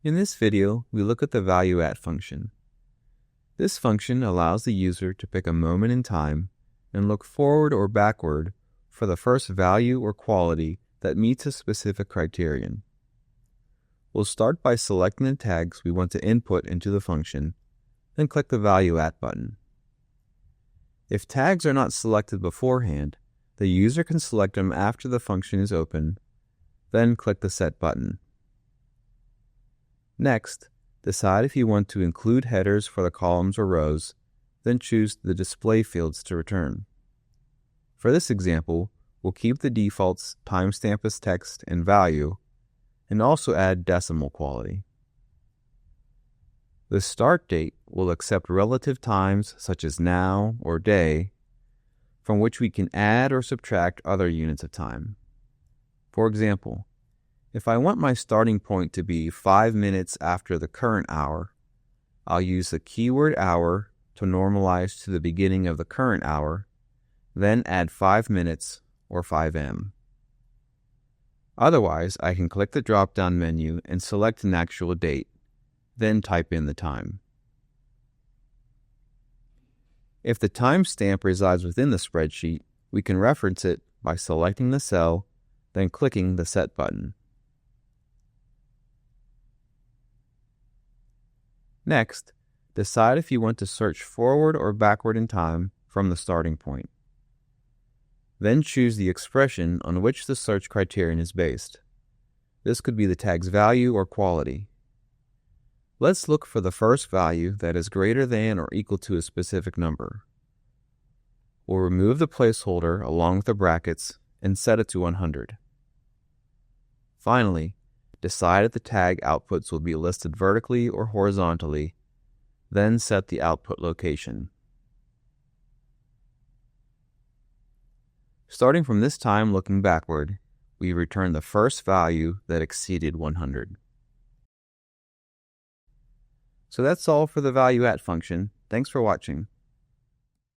In this video, we look at the value at function. This function allows the user to pick a moment in time and look forward or backward for the first value or quality that meets a specific criterion. We'll start by selecting the tags we want to input into the function, then click the Value At button. If tags are not selected beforehand, the user can select them after the function is open, then click the Set button. Next, decide if you want to include headers for the columns or rows, then choose the display fields to return. For this example, we'll keep the defaults timestamp as text and value, and also add decimal quality. The start date will accept relative times such as now or day, from which we can add or subtract other units of time. For example, if I want my starting point to be 5 minutes after the current hour, I'll use the keyword hour to normalize to the beginning of the current hour, then add 5 minutes or 5M. Otherwise, I can click the drop-down menu and select an actual date, then type in the time. If the timestamp resides within the spreadsheet, we can reference it by selecting the cell, then clicking the Set button. Next, decide if you want to search forward or backward in time from the starting point. Then choose the expression on which the search criterion is based. This could be the tag's value or quality. Let's look for the first value that is greater than or equal to a specific number. We'll remove the placeholder along with the brackets and set it to 100. Finally, decide if the tag outputs will be listed vertically or horizontally, then set the output location. Starting from this time looking backward, we return the first value that exceeded 100. So that's all for the value at function. Thanks for watching.